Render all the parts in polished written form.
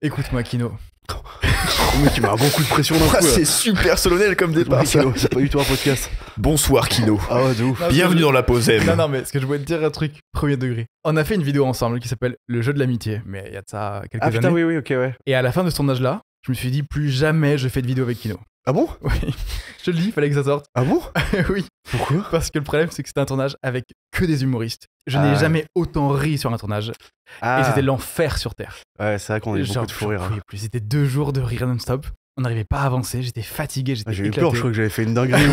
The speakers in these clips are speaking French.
Écoute-moi, Kino. Le mec, il m'a un bon coup de pression d'un coup. C'est super solennel comme départ, ça. C'est pas du tout un podcast. Bonsoir, Kino. Ah ouais, de ouf. Non, Bienvenue dans la pause M. Non, mais ce que je voulais te dire un truc premier degré. On a fait une vidéo ensemble qui s'appelle Le jeu de l'amitié, mais il y a de ça quelques Ah années. putain, oui, ok, ouais. Et à la fin de ce tournage-là, je me suis dit plus jamais je fais de vidéo avec Kino. Ah bon? Oui, je te le dis, il fallait que ça sorte. Ah bon? Oui, Pourquoi? parce que le problème c'est que c'était un tournage avec que des humoristes. Je n'ai Ah. jamais autant ri sur un tournage. Ah. Et c'était l'enfer sur Terre. Ouais, c'est vrai qu'on a eu beaucoup de fou rire. j'en pouvais plus. C'était 2 jours de rire non-stop. On n'arrivait pas à avancer, j'étais fatigué, j'étais J'ai eu éclaté. peur, je crois que j'avais fait une dinguerie.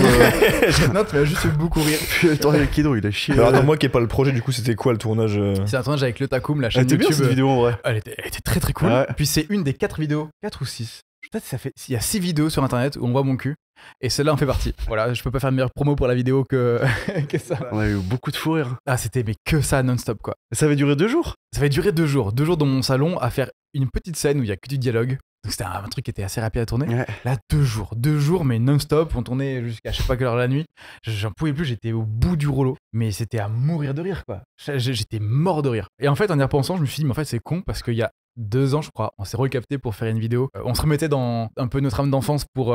Non, tu m'as juste fait beaucoup rire. Puis le tournage avec Kino, il a chié. Alors attends, moi qui ai pas le projet, du coup, c'était quoi le tournage C'est un tournage avec le Takoum, la Elle chaîne était bien YouTube. cette vidéo en vrai. Elle était très très cool. Ouais. Puis c'est une des 4 vidéos, 4 ou 6. Peut-être ça fait. Il y a 6 vidéos sur internet où on voit mon cul. Et celle-là en fait partie. Voilà, je peux pas faire meilleure promo pour la vidéo que, que ça. On a eu beaucoup de fou rire. Ah, c'était mais que ça non-stop quoi. Ça avait duré 2 jours? Ça va durer 2 jours. 2 jours dans mon salon à faire une petite scène où il y a que du dialogue. Donc c'était un truc qui était assez rapide à tourner. Ouais. Là, 2 jours. 2 jours, mais non-stop. On tournait jusqu'à je sais pas quelle heure la nuit. J'en pouvais plus, j'étais au bout du rouleau. Mais c'était à mourir de rire, quoi. J'étais mort de rire. Et en fait, en y repensant, je me suis dit, mais en fait, c'est con parce qu'il y a 2 ans, je crois, on s'est recapté pour faire une vidéo. On se remettait dans un peu notre âme d'enfance pour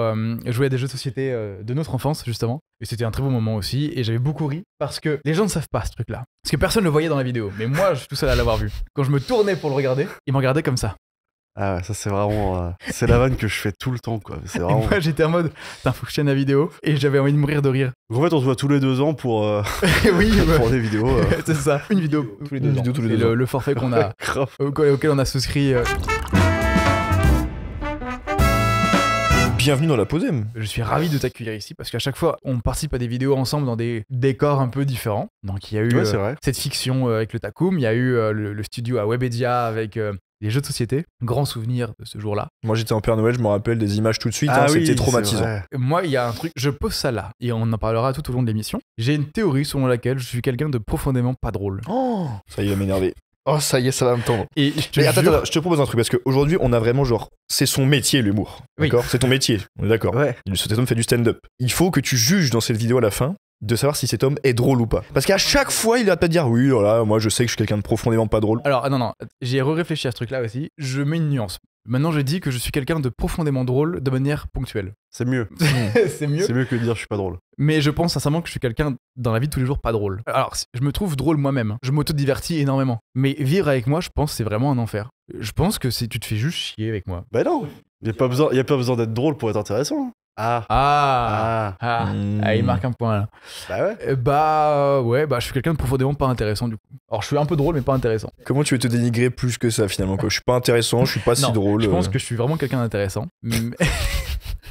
jouer à des jeux de société de notre enfance, justement. Et c'était un très beau moment aussi. Et j'avais beaucoup ri parce que les gens ne savent pas ce truc-là. Parce que personne ne le voyait dans la vidéo. Mais moi, je suis tout seul à l'avoir vu. Quand je me tournais pour le regarder, il me regardait comme ça. Ah ouais, ça c'est vraiment. C'est la vanne que je fais tout le temps, quoi. C'est Et vraiment. moi, j'étais en mode, putain, faut que je tienne la vidéo. Et j'avais envie de mourir de rire. Donc en fait, on se voit tous les 2 ans pour Oui, pour des vidéos. c'est ça. Une vidéo tous les 2 Une ans. vidéo tous les C'est 2 ans. le forfait qu'on a, Grave. auquel on a souscrit. Bienvenue dans la pause M. Je suis ravi de t'accueillir ici parce qu'à chaque fois, on participe à des vidéos ensemble dans des décors un peu différents. Donc il y a eu Ouais, c'est vrai. cette fiction avec le Takoum, il y a eu le studio à Webedia avec les jeux de société. Grand souvenir de ce jour-là. Moi, j'étais en Père Noël, je me rappelle des images tout de suite. Ah oui, c'était c'est traumatisant. vrai. Moi, il y a un truc, je pose ça là, et on en parlera tout au long de l'émission. J'ai une théorie selon laquelle je suis quelqu'un de profondément pas drôle. Oh, ça y est, il va m'énerver. Oh, ça y est, ça va me tendre. Et je te Mais attends, jure- attends, je te propose un truc parce qu'aujourd'hui, on a vraiment genre, c'est son métier l'humour. Oui. D'accord? C'est ton métier, on est d'accord. Ouais. Cet homme fait du stand-up. Il faut que tu juges dans cette vidéo à la fin de savoir si cet homme est drôle ou pas. Parce qu'à chaque fois, il arrête pas de dire oui, voilà, moi je sais que je suis quelqu'un de profondément pas drôle. Alors, non, j'ai réfléchi à ce truc-là aussi. Je mets une nuance. Maintenant, je dis que je suis quelqu'un de profondément drôle de manière ponctuelle. C'est mieux. C'est mieux. C'est mieux que de dire je suis pas drôle. Mais je pense sincèrement que je suis quelqu'un dans la vie de tous les jours pas drôle. Alors, je me trouve drôle moi-même. Je m'auto-divertis énormément. Mais vivre avec moi, je pense, c'est vraiment un enfer. Je pense que tu te fais juste chier avec moi. Bah non. Y a pas besoin d'être drôle pour être intéressant. Ah. Ah, Hmm. il marque un point là. Bah ouais. Je suis quelqu'un de profondément pas intéressant du coup. Alors, je suis un peu drôle, mais pas intéressant. Comment tu veux te dénigrer plus que ça finalement quoi? Je suis pas intéressant, je suis pas si Non, drôle. Je pense que je suis vraiment quelqu'un d'intéressant. Mais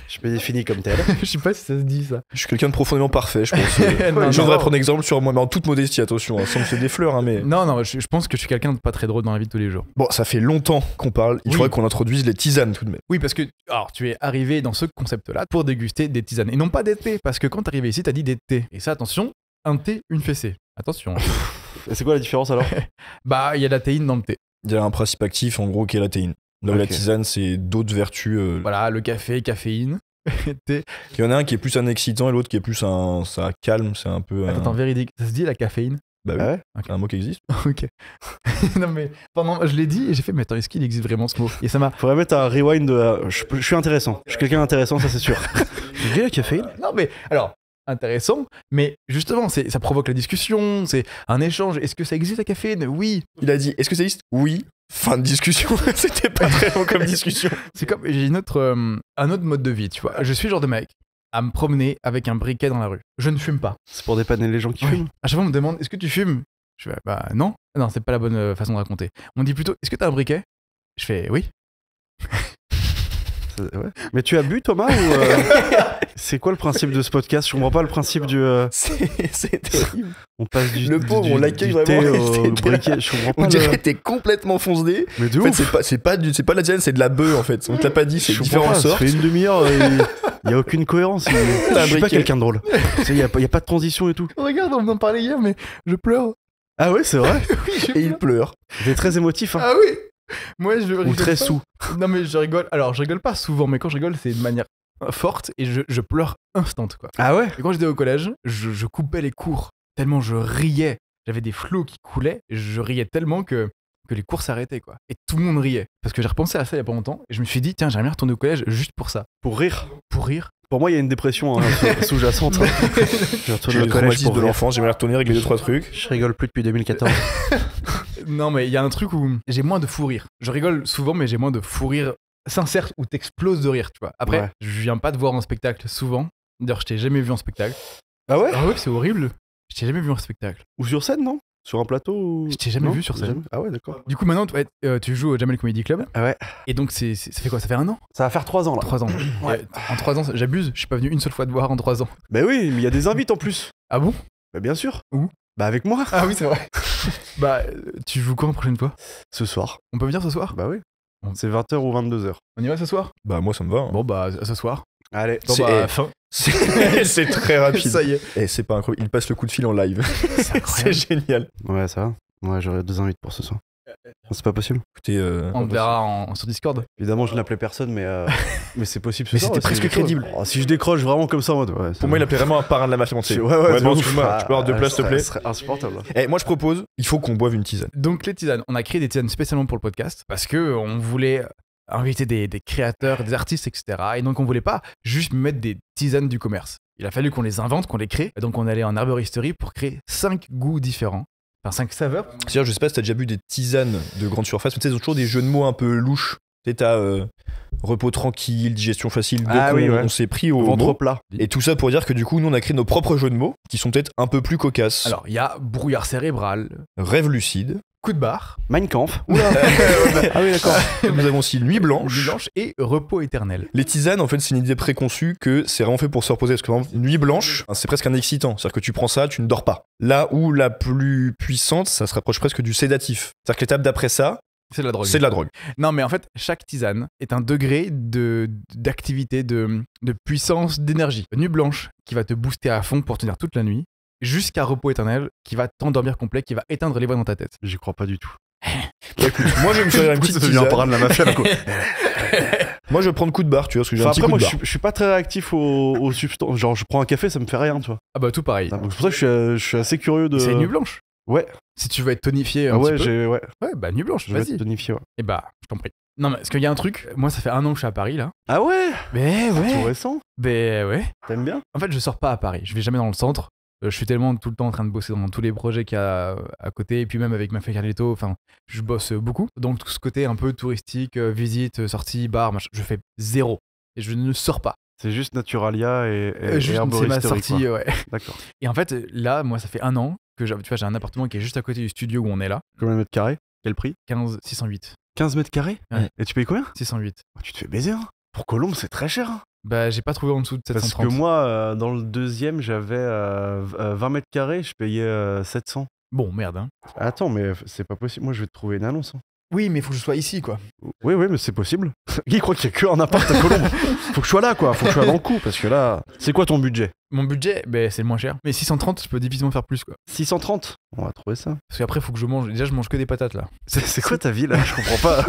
Je me définis comme tel. je sais pas si ça se dit ça. je suis quelqu'un de profondément parfait, je pense. Non, Je non. voudrais prendre exemple sur moi, mais en toute modestie, attention, hein, sans me faire des fleurs, hein, mais. Non, je pense que je suis quelqu'un de pas très drôle dans la vie de tous les jours. Bon, ça fait longtemps qu'on parle, il Oui. faudrait qu'on introduise les tisanes tout de même. Oui, parce que alors, tu es arrivé dans ce concept-là pour déguster des tisanes. Et non pas des thés, parce que quand t'es arrivé ici, t'as dit des thés. Et ça, attention, un thé, une fessée. Attention. C'est quoi la différence alors? Bah, il y a de la théine dans le thé. Il y a un principe actif en gros qui est la théine. Là, Ok. la tisane, c'est d'autres vertus. Voilà, le café, caféine. Thé. Il y en a un qui est plus un excitant et l'autre qui est plus un. Ça calme, c'est un peu. Attends, véridique. Ça se dit la caféine? Bah oui, Ah ouais? c'est un mot qui existe. Ok. Non, mais je l'ai dit et j'ai fait, mais attends, est-ce qu'il existe vraiment ce mot? Et ça m'a. Faudrait mettre un rewind de. Je suis intéressant. Je suis quelqu'un d'intéressant, ça c'est sûr. J'ai dit la caféine? Non, mais alors, intéressant, mais justement, ça provoque la discussion, c'est un échange. Est-ce que ça existe la caféine? Oui. Il a dit est-ce que ça existe? Oui. Fin de discussion. C'était pas très long comme discussion. C'est comme, j'ai un autre mode de vie, tu vois. Je suis le genre de mec à me promener avec un briquet dans la rue. Je ne fume pas. C'est pour dépanner les gens qui Oui. fument. À chaque fois, on me demande, est-ce que tu fumes? Je fais, bah non. Non, c'est pas la bonne façon de raconter. On me dit plutôt, est-ce que t'as un briquet? Je fais, oui. Ouais. Mais tu as bu Thomas ou c'est quoi le principe de ce podcast? Je comprends pas le principe du. C'est terrible. On passe du. Le pauvre, on l'accueille du vraiment, thé et au c'est- briquet. Je comprends pas. On dirait le... que t'es complètement foncé. Mais de En fait, ouf. c'est pas de la tisane, c'est de la bœuf en fait. On te l'a pas dit, c'est Je comprends différentes pas, ça sortes. fait une demi-heure, il y a aucune cohérence. Je suis pas briquet. quelqu'un de drôle. Tu sais, il y a pas de transition et tout. Regarde, on en parlait hier, mais je pleure. Ah ouais, c'est vrai. Oui, je Et il pleure. T'es très émotif, hein. Ah oui. Moi, je rigole Ou très pas. sous. Non, mais je rigole. Alors, je rigole pas souvent, mais quand je rigole, c'est de manière forte et je pleure instant, quoi. Ah ouais. Et quand j'étais au collège, je coupais les cours tellement je riais. J'avais des flots qui coulaient. Je riais tellement que que les cours s'arrêtaient, quoi. Et tout le monde riait. Parce que j'ai repensé à ça il y a pas longtemps et je me suis dit, tiens, j'aimerais bien retourner au collège juste pour ça. Pour rire. Pour rire. Pour moi, il y a une dépression sous-jacente. Hein. Je retourne J'ai au le collège traumatisme pour de rire. l'enfance, j'aimerais retourner régler 2-3 trucs. Je rigole plus depuis 2014. Non, mais il y a un truc où j'ai moins de fou rire. Je rigole souvent, mais j'ai moins de fou rire sincère où t'exploses de rire, tu vois. Après, Ouais. je viens pas te voir en spectacle souvent. D'ailleurs, je t'ai jamais vu en spectacle. Ah ouais? Ah ouais, c'est horrible. Je t'ai jamais vu en spectacle. Ou sur scène, non? Sur un plateau ou... Je t'ai jamais Non, vu sur scène. jamais. Ah ouais, d'accord. Du coup, maintenant, tu joues au Jamel Comedy Club. Ah ouais. Et donc, ça fait quoi? Ça fait 1 an? Ça va faire 3 ans là. 3 ans. Ouais. En 3 ans, j'abuse. Je suis pas venu une seule fois te voir en 3 ans. Bah oui, mais il y a des invites en plus. Ah bon? Bah bien sûr. Où? Bah avec moi. Ah oui, c'est vrai. Bah, tu joues quand la prochaine fois? Ce soir. On peut venir ce soir? Bah oui. Bon. C'est 20h ou 22h. On y va ce soir? Bah, moi, ça me va. hein. Bon, bah, ce soir. Allez. Bon, C'est- bah, fin. C'est très rapide. Ça y est. Et c'est pas incroyable. Il passe le coup de fil en live. C'est incroyable. génial. Ouais, ça va. Ouais, j'aurai 2 invites pour ce soir. C'est pas possible. Écoutez, On te verra sur Discord. Évidemment, je n'appelais personne, mais c'est possible. Mais ce soir, c'était si presque je décroche. crédible. Oh, si je décroche vraiment comme ça, en mode. Ouais, pour moi, il appelait vraiment un parrain de la mafia montée. Ouais, non, de ouf. excuse-moi, tu peux avoir 2 places, s'il te plaît. Ce serait insupportable. Eh, moi, je propose, il faut qu'on boive une tisane. Donc les tisanes, on a créé des tisanes spécialement pour le podcast parce que on voulait inviter des créateurs, des artistes, etc. Et donc on voulait pas juste mettre des tisanes du commerce. Il a fallu qu'on les invente, qu'on les crée. Et donc on allait en herboristerie pour créer 5 goûts différents, enfin 5 saveurs. C'est-à-dire, je sais pas si t'as déjà bu des tisanes de grande surface, mais tu sais, ils ont toujours des jeux de mots un peu louches. Tu sais, t'as repos tranquille, digestion facile, donc Ah oui, ouais. on s'est pris au Ventre mot. plat. Et tout ça pour dire que du coup, nous, on a créé nos propres jeux de mots qui sont peut-être un peu plus cocasses. Alors il y a brouillard cérébral, Rêve lucide. coup de barre, Mein Kampf. Oula. Ah oui, d'accord. Nous avons aussi Nuit blanche. nuit blanche et repos éternel. Les tisanes, en fait, c'est une idée préconçue que c'est vraiment fait pour se reposer. Parce que, par exemple, Nuit blanche, c'est presque un excitant. C'est-à-dire que tu prends ça, tu ne dors pas. Là où la plus puissante, ça se rapproche presque du sédatif. C'est-à-dire que l'étape d'après ça, C'est de la drogue. c'est de la drogue. Non, mais en fait, chaque tisane est un degré d'activité, de puissance, d'énergie. Nuit blanche, qui va te booster à fond pour tenir toute la nuit, jusqu'à repos éternel, qui va t'endormir complet, qui va éteindre les voix dans ta tête. J'y crois pas du tout. Bah, écoute, moi, je vais me faire une petite tisane. de la mafia, quoi. Moi, je vais prendre coup de barre, tu vois, parce que j'ai un Enfin, petit après, coup moi, de je barre. suis pas très réactif aux substances. Genre, je prends un café, ça me fait rien, tu vois. Ah bah tout pareil. Donc, c'est pour ça que je suis assez curieux de. C'est nuit blanche. Ouais. Si tu veux être tonifié un Ah ouais, petit peu. ouais. Ouais, bah nuit blanche, Je vais vas-y. être tonifié, ouais. Et bah, je t'en prie. Non, mais parce qu'il y a un truc, moi ça fait 1 an que je suis à Paris là. Ah ouais. Mais Tout ouais. récent. Ben ouais. T'aimes bien? En fait, je sors pas à Paris. Je vais jamais dans le centre. Je suis tellement tout le temps en train de bosser dans tous les projets qu'il y a à côté. Et puis même avec ma fille Carlito, enfin, je bosse beaucoup. Donc tout ce côté un peu touristique, visite, sortie, bar, machin, je fais 0. Et je ne sors pas. C'est juste Naturalia et Juste, c'est ma herboristerie, sortie, quoi. ouais. D'accord. Et en fait, là, moi, ça fait 1 an que tu vois, j'ai un appartement qui est juste à côté du studio où on est là. Combien de mètres carrés? Quel prix? 15 608. 15 mètres carrés? Ouais. Et tu payes combien? 608. Oh, tu te fais baiser, hein. Pour Colombe, c'est très cher, hein. Bah, j'ai pas trouvé en dessous de Parce 730. que moi, dans le deuxième, j'avais 20 mètres carrés, je payais 700. Bon, merde, hein. Attends, mais c'est pas possible. Moi, je vais te trouver une annonce, hein. Oui, mais faut que je sois ici, quoi. Oui, mais c'est possible. Qui croit qu'il y a que un appart à Colombe? Faut que je sois là, quoi. Faut que je sois dans le coup. Parce que là, c'est quoi ton budget? Mon budget, ben, c'est le moins cher. Mais 630, je peux difficilement faire plus, quoi. 630. On va trouver ça. Parce qu'après, faut que je mange. Déjà, je mange que des patates, là. C'est quoi ta vie, là? Je comprends pas.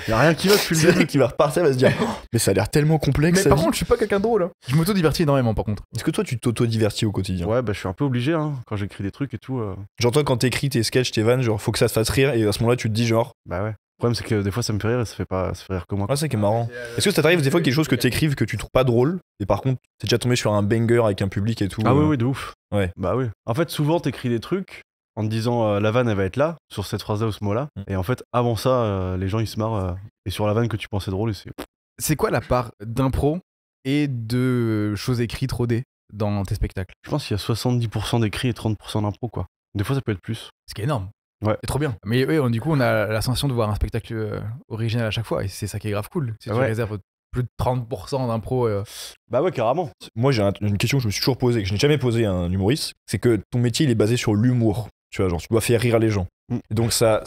Y a rien qui va depuis le C'est début. lui qui va repartir, va se dire, Oh, mais ça a l'air tellement complexe. Mais sa par vie. contre, je suis pas quelqu'un de drôle, hein. Je m'auto-divertis énormément, par contre. Est-ce que toi, tu t'auto-divertis au quotidien? Ouais, bah, je suis un peu obligé, hein. Quand j'écris des trucs et tout. Genre, toi, quand t'écris tes sketchs, tes vannes, genre, faut que ça te fasse rire, et à ce moment-là, tu te dis, genre, Bah, ouais. Le problème, c'est que des fois, ça me fait rire et ça fait rire que moi. ah, c'est qui est marrant. Est-ce que ça t'arrive des fois quelque chose que t'écrives que tu trouves pas drôle, et par contre, t'es déjà tombé sur un banger avec un public et tout? Ah, oui, de ouf. Ouais. Bah, oui. En fait, souvent, t'écris des trucs en te disant la vanne, elle va être là, sur cette phrase-là ou ce mot-là. Et en fait, avant ça, les gens, ils se marrent. Et sur la vanne que tu pensais drôle, c'est. C'est quoi la part d'impro et de choses écrites rodées dans tes spectacles? Je pense qu'il y a 70% d'écrit et 30% d'impro, quoi. Des fois, ça peut être plus. Ce qui est énorme. Ouais. C'est trop bien. Mais oui, du coup, on a la sensation de voir un spectacle original à chaque fois. Et c'est ça qui est grave cool. Si tu Ouais. réserves plus de 30% d'impro. Bah, ouais, carrément. Moi, j'ai une question que je me suis toujours posée, que je n'ai jamais posée à un humoriste, c'est que ton métier, il est basé sur l'humour. Tu vois, genre, tu dois faire rire les gens. Et donc, ça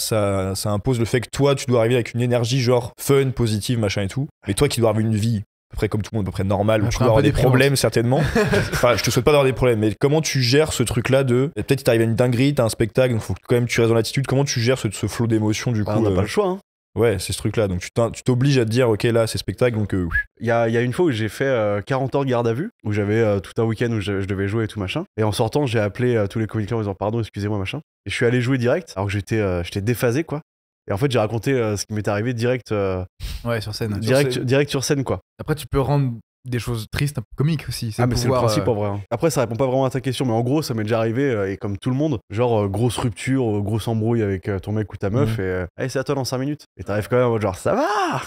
impose le fait que toi, tu dois arriver avec une énergie, genre, fun, positive, machin et tout. Mais toi qui dois avoir une vie, à peu près comme tout le monde, à peu près normale, où tu Après, dois un avoir peu des déprimante. problèmes, certainement. Enfin, je te souhaite pas d'avoir des problèmes, mais comment tu gères ce truc-là de. Peut-être qu'il t'arrive à une dinguerie, t'as un spectacle, donc faut que quand même tu restes dans l'attitude. Comment tu gères ce flot d'émotions, du coup Bah, on n'a pas le choix, hein. Ouais, c'est ce truc-là. Donc tu t'obliges à te dire, ok, là, c'est spectacle, donc. Il y a une fois où j'ai fait 40 heures de garde à vue, où j'avais tout un week-end où je devais jouer et tout machin. Et en sortant, j'ai appelé tous les comédiens en disant pardon, excusez-moi, machin. Et je suis allé jouer direct, alors que j'étais déphasé, quoi. Et en fait, j'ai raconté ce qui m'était arrivé direct sur scène. direct sur scène, quoi. Après, tu peux rendre des choses tristes, un peu comiques aussi. Ah, mais c'est le principe en vrai. Hein. Après, ça répond pas vraiment à ta question, mais en gros, ça m'est déjà arrivé, et comme tout le monde, genre grosse rupture, grosse embrouille avec ton mec ou ta meuf, et hey, c'est à toi dans 5 minutes. Et t'arrives quand même en mode genre, ça va.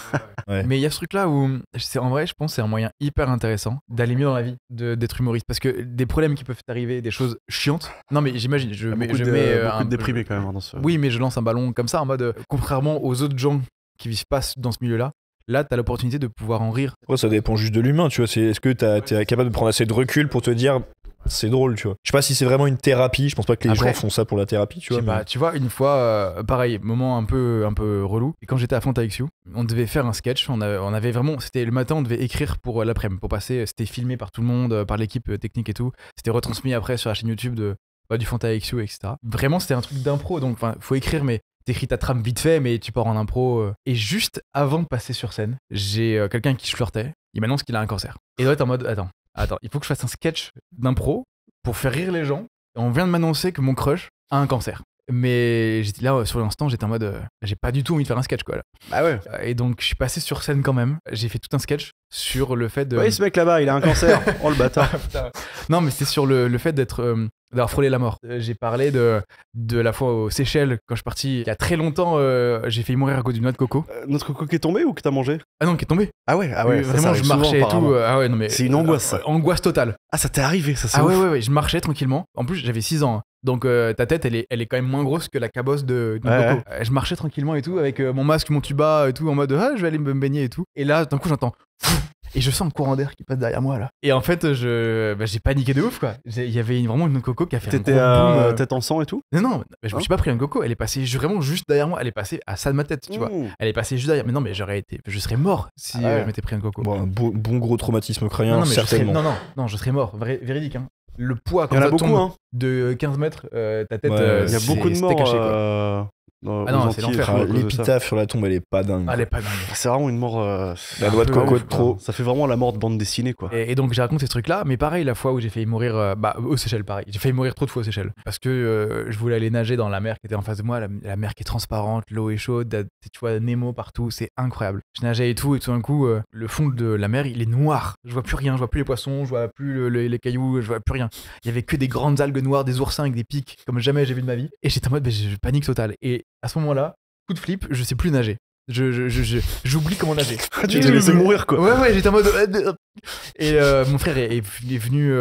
Ouais. Mais il y a ce truc-là où, en vrai, je pense que c'est un moyen hyper intéressant d'aller mieux dans la vie, d'être humoriste. Parce que des problèmes qui peuvent t'arriver, des choses chiantes. Non, mais j'imagine, je mets beaucoup de déprimés quand même dans ce. Oui, mais je lance un ballon comme ça, en mode, contrairement aux autres gens qui vivent pas dans ce milieu-là. Là, t'as l'opportunité de pouvoir en rire. Ouais, ça dépend juste de l'humain, tu vois. Est-ce que t'es capable de prendre assez de recul pour te dire c'est drôle, tu vois. Je sais pas si c'est vraiment une thérapie. Je pense pas que les gens font ça pour la thérapie, tu vois. Mais... tu vois, une fois, pareil, moment un peu relou. Et quand j'étais à Font-avec-You, on devait faire un sketch. On avait vraiment, c'était le matin, on devait écrire pour l'après-midi, pour passer. C'était filmé par tout le monde, par l'équipe technique et tout. C'était retransmis après sur la chaîne YouTube du Font-avec-You, etc. Vraiment, c'était un truc d'impro. Donc, faut écrire, mais t'écris ta trame vite fait, mais tu pars en impro. Et juste avant de passer sur scène, j'ai quelqu'un qui je flirtais. Il m'annonce qu'il a un cancer. Et il doit être en mode, attends, il faut que je fasse un sketch d'impro pour faire rire les gens. Et on vient de m'annoncer que mon crush a un cancer. Mais j'étais là, sur l'instant, j'étais en mode, j'ai pas du tout envie de faire un sketch, quoi. Là. Bah ouais. Et donc, je suis passé sur scène quand même. J'ai fait tout un sketch sur le fait de. Oui, ce mec là-bas, il a un cancer. Oh le bâtard. Non, mais c'était sur le fait d'avoir frôlé la mort. J'ai parlé de la fois aux Seychelles, quand je suis parti il y a très longtemps, j'ai failli mourir à cause d'une noix de coco. Notre coco qui est tombé ou que t'as mangé? Ah non, qui est tombé. Ah ouais, oui, vraiment, je marchais et tout. Ah ouais, non, mais. C'est une angoisse, ça. Angoisse totale. Ah, ça t'est arrivé, ça, c'est ouf. Ah ouais, je marchais tranquillement. En plus, j'avais 6 ans. Donc ta tête, elle est quand même moins grosse que la cabosse de coco. Ouais. Je marchais tranquillement et tout, avec mon masque, mon tuba et tout, en mode je vais aller me baigner et tout. Et là, d'un coup, j'entends. Et je sens un courant d'air qui passe derrière moi là. Et en fait, j'ai paniqué de ouf quoi. Il y avait vraiment une noix de coco qui a fait un gros boom. Tête en sang et tout? Non, je me suis pas pris un coco. Elle est passée vraiment juste derrière moi. Elle est passée à ça de ma tête, tu vois. Elle est passée juste derrière. Mais non, mais je serais mort si je m'étais pris un coco. Bon, un bon gros traumatisme crânien, certainement. Non, je serais mort. Véridique. Hein. Le poids quand ça tombe beaucoup, hein. De 15 mètres, ta tête. Il y a beaucoup de morts. Caché, quoi. Non, c'est l'enfer. L'épitaphe sur la tombe, elle est pas dingue. Elle est pas dingue. C'est vraiment une mort. La noix de coco de trop. Ça fait vraiment la mort de bande dessinée, quoi. Et donc j'ai raconté ce truc-là, mais pareil, la fois où j'ai failli mourir, aux Seychelles, pareil. J'ai failli mourir trop de fois aux Seychelles. Parce que je voulais aller nager dans la mer qui était en face de moi, la mer qui est transparente, l'eau est chaude, tu vois Nemo partout, c'est incroyable. Je nageais et tout d'un coup, le fond de la mer, il est noir. Je vois plus rien, je vois plus les poissons, je vois plus les cailloux, je vois plus rien. Il y avait que des grandes algues noires, des oursins avec des pics, comme jamais j'ai vu de ma vie. Et j'étais en mode, je panique totale. Et à ce moment-là, coup de flip, je sais plus nager. J'oublie comment nager. Tu t'es laissé mourir, quoi. Ouais, j'étais en mode. Et mon frère est venu,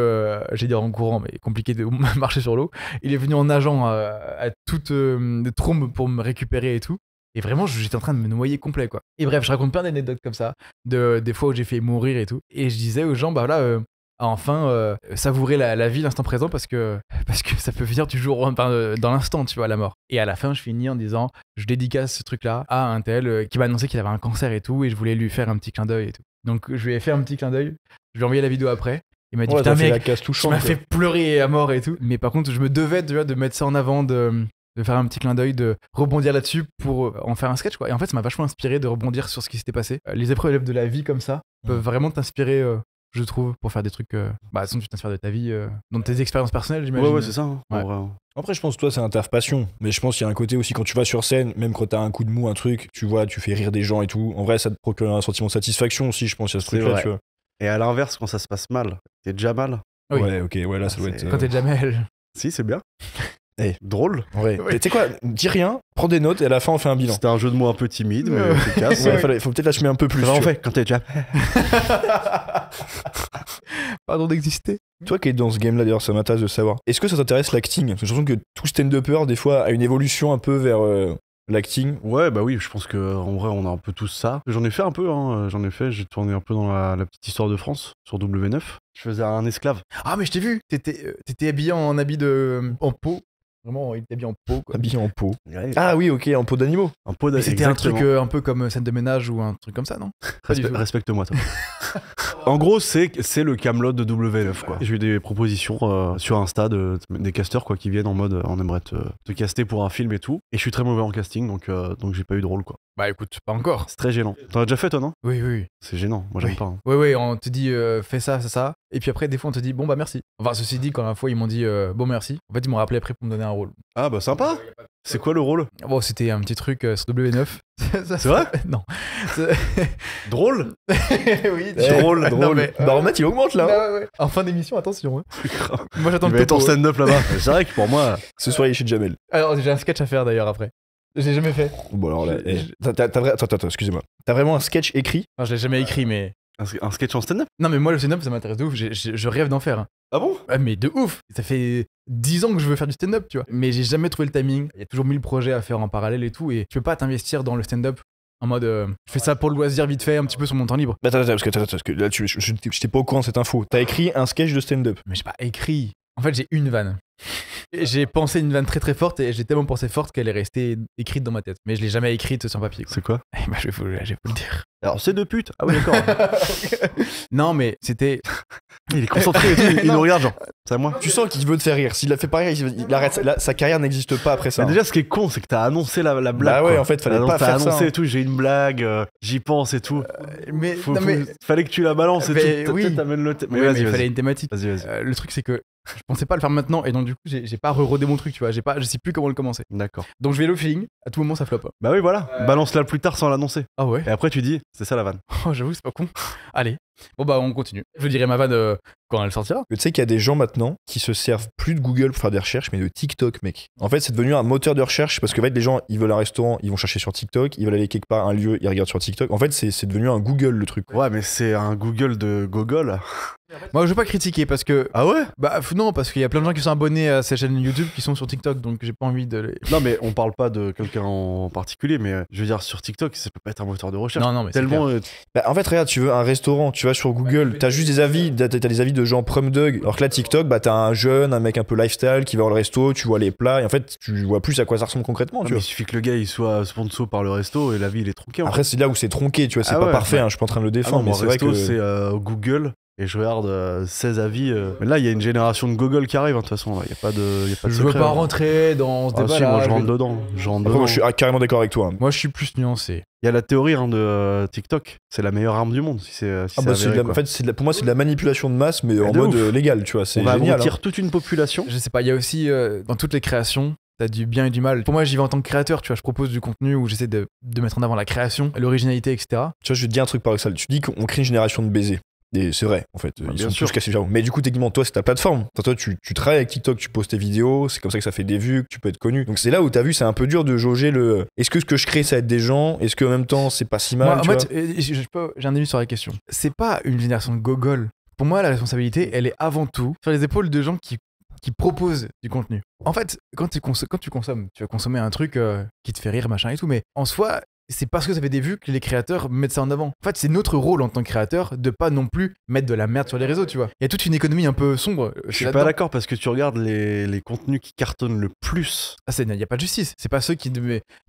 j'ai dit en courant, mais compliqué de marcher sur l'eau. Il est venu en nageant à toute trombe pour me récupérer et tout. Et vraiment, j'étais en train de me noyer complet, quoi. Et bref, je raconte plein d'anecdotes comme ça, des fois où j'ai fait mourir et tout. Et je disais aux gens, enfin, savourer la vie, l'instant présent, parce que ça peut venir du jour, dans l'instant, tu vois, la mort. Et à la fin, je finis en disant, je dédicace ce truc-là à un tel qui m'a annoncé qu'il avait un cancer et tout, et je voulais lui faire un petit clin d'œil et tout. Donc, je lui ai fait un petit clin d'œil, je lui ai envoyé la vidéo après. Il m'a dit, putain, mec, tu m'as fait pleurer à mort et tout. Mais par contre, je me devais, tu vois, de mettre ça en avant, de faire un petit clin d'œil, de rebondir là-dessus pour en faire un sketch, quoi. Et en fait, ça m'a vachement inspiré de rebondir sur ce qui s'était passé. Les épreuves de la vie comme ça peuvent vraiment t'inspirer, je trouve, pour faire des trucs. Sinon, tu t'inspires de ta vie, dans tes expériences personnelles, j'imagine. Ouais, c'est ça. Hein. Ouais. Après, je pense que toi, c'est un taf passion. Mais je pense qu'il y a un côté aussi, quand tu vas sur scène, même quand t'as un coup de mou, un truc, tu vois, tu fais rire des gens et tout. En vrai, ça te procure un sentiment de satisfaction aussi, je pense, il y a ce truc-là, tu vois. Et à l'inverse, quand ça se passe mal, t'es déjà mal. Oui. Ouais, ok, ouais, là, ça doit être. Quand t'es déjà mal. Si, c'est bien. Drôle. Ouais. Tu sais quoi, dis rien, prends des notes et à la fin on fait un bilan. C'était un jeu de mots un peu timide, mais efficace. Ouais, faut peut-être l'assumer un peu plus. En fait, quand t'es déjà. Pardon d'exister. Toi qui es dans ce game-là, d'ailleurs, ça m'intéresse de savoir. Est-ce que ça t'intéresse l'acting? Parce que j'ai l'impression que tout stand-upper, des fois, a une évolution un peu vers l'acting. Ouais, bah oui, je pense qu'en vrai, on a un peu tous ça. J'en ai fait un peu, hein. J'ai tourné un peu dans la petite histoire de France sur W9. Je faisais un esclave. Ah, mais je t'ai vu. T'étais habillé en habit en peau. Vraiment, il était habillé en peau, quoi. Habillé en peau. Ouais. Ah oui, ok, en peau d'animaux. En peau d'animaux. C'était un truc un peu comme scène de ménage ou un truc comme ça, non? Respecte-moi, toi. En gros, c'est le Camelot de W9 quoi. J'ai eu des propositions sur Insta des casteurs quoi qui viennent en mode on aimerait te caster pour un film et tout. Et je suis très mauvais en casting donc j'ai pas eu de rôle quoi. Bah écoute, pas encore. C'est très gênant. T'en as déjà fait toi non? Oui. C'est gênant. Moi j'aime pas. Hein. Oui, on te dit fais ça, ça. Et puis après, des fois, on te dit bon bah merci. Enfin, ceci dit, quand la fois ils m'ont dit bon merci. En fait, ils m'ont rappelé après pour me donner un rôle. Ah bah sympa. C'est quoi le rôle? Bon, c'était un petit truc sur W9. C'est vrai? Non. Drôle? Oui, drôle. Non, mais, Baromètre, il augmente là. ouais. En fin d'émission, attention. Hein. Moi, j'attends Il le va être en topo. stand-up là-bas. C'est vrai que pour moi. Ce soir, il est chez Jamel. Alors, j'ai un sketch à faire d'ailleurs après. J'ai jamais fait. Bon, alors là, attends, excusez-moi. T'as vraiment un sketch écrit? Enfin, je l'ai jamais écrit, mais. Un sketch en stand-up? Non, mais moi, le stand-up, ça m'intéresse de ouf. Je rêve d'en faire. Hein. Ah bon? Ah, mais de ouf. Ça fait 10 ans que je veux faire du stand-up, tu vois. Mais j'ai jamais trouvé le timing. Il y a toujours 1000 projets à faire en parallèle et tout. Et tu peux pas t'investir dans le stand-up en mode je fais ça pour le loisir vite fait, un petit peu sur mon temps libre. Attends, parce que là, j'étais pas au courant de cette info. T'as écrit un sketch de stand-up. Mais j'ai pas écrit. En fait, j'ai une vanne. Et j'ai pensé une vanne très très forte et j'ai tellement pensé forte qu'elle est restée écrite dans ma tête. Mais je l'ai jamais écrite sur papier. Quoi. C'est quoi? Bah, je vais vous le dire. Alors c'est de pute. Ah oui d'accord. Non mais c'était. Il est concentré et tout, il nous regarde genre. C'est à moi. Tu sens qu'il veut te faire rire. S'il la fait pas rire, il arrête. Là, sa carrière n'existe pas après ça. Mais déjà ce qui est con c'est que t'as annoncé la blague. Bah ouais quoi. en fait fallait pas t'as faire annoncé ça. et tout, j'ai une blague, j'y pense et tout. Mais, non, mais... Fallait que tu la balances et Mais tout. oui. T'amènes le Mais vas-y, il vas-y. fallait une thématique. Vas-y. Le truc c'est que je pensais pas le faire maintenant et donc du coup j'ai pas rerodé mon truc, tu vois. Je sais plus comment le commencer. D'accord. Donc je vais le feeling. À tout moment ça floppe. Bah oui voilà. Balance-la plus tard sans l'annoncer. Ah ouais. Et après tu dis c'est ça la vanne. Oh, j'avoue c'est pas con. Allez. Bon bah on continue. Je dirai ma vanne quand elle sortira. Tu sais qu'il y a des gens maintenant qui se servent plus de Google pour faire des recherches, mais de TikTok, mec. En fait, c'est devenu un moteur de recherche parce que en fait, les gens, ils veulent un restaurant, ils vont chercher sur TikTok, ils veulent aller quelque part, un lieu, ils regardent sur TikTok. En fait, c'est devenu un Google le truc. Ouais mais c'est un Google de Gogol. Moi je vais pas critiquer parce que Ah ouais? bah non parce qu'il y a plein de gens qui sont abonnés à ces chaînes YouTube qui sont sur TikTok donc j'ai pas envie de les... Non mais on parle pas de quelqu'un en particulier mais je veux dire sur TikTok ça peut pas être un moteur de recherche. Non mais c'est Tellement Bah, en fait, regarde, tu veux un restaurant, tu vas sur Google, t'as juste des avis, t'as des avis de gens prom dog. Alors que là, TikTok, bah t'as un jeune, un mec un peu lifestyle qui va au resto, tu vois les plats, et en fait, tu vois plus à quoi ça ressemble concrètement, Ah, tu mais vois. il suffit que le gars il soit sponsor par le resto et la vie il est tronqué. En Après, c'est là où c'est tronqué, tu vois, c'est Ah pas ouais, parfait, ouais. hein, je suis pas en train de le fait. défendre, mais Mon c'est vrai resto que. c'est Google et je regarde 16 avis. Mais là il y a une génération de Google qui arrive hein, de toute façon. Il y a pas de Je veux secret, pas hein. rentrer dans ce Ah débat si, là. moi je rentre dedans. Après, moi, je suis carrément d'accord avec toi. Moi je suis plus nuancé. Il y a la théorie hein, de TikTok. C'est la meilleure arme du monde si c'est si Ah c'est bah, c'est de avéré, la- quoi. en fait, pour moi, c'est de la manipulation de masse, mais en de mode ouf. légal, tu vois, c'est on va génial. abrutir Hein. toute une population. Je sais pas, il y a aussi dans toutes les créations, t'as du bien et du mal. Pour moi, j'y vais en tant que créateur, tu vois, je propose du contenu où j'essaie de mettre en avant la création, l'originalité, etc. Tu vois, je vais te dire un truc paradoxal. Tu dis qu'on crée une génération de baisers. Et c'est vrai, en fait. Ils bien sont sûr. tous cassés le cerveau. Mais du coup, techniquement, toi, c'est ta plateforme. Toi, tu travailles avec TikTok, tu postes tes vidéos, c'est comme ça que ça fait des vues, que tu peux être connu. Donc c'est là où t'as vu, c'est un peu dur de jauger le. Est-ce que ce que je crée, ça aide des gens? Est-ce qu'en même temps, c'est pas si mal? Moi, en tu fait, vois j'ai un avis sur la question. C'est pas une génération de gogol. Pour moi, la responsabilité, elle est avant tout sur les épaules de gens qui proposent du contenu. En fait, quand tu consommes, tu vas consommer un truc qui te fait rire, machin et tout, mais en soi, c'est parce que ça fait des vues que les créateurs mettent ça en avant. En fait, c'est notre rôle en tant que créateur de pas non plus mettre de la merde sur les réseaux, tu vois. Il y a toute une économie un peu sombre. Je suis pas d'accord parce que tu regardes les contenus qui cartonnent le plus. Ah, il n'y a pas de justice. C'est pas ceux qui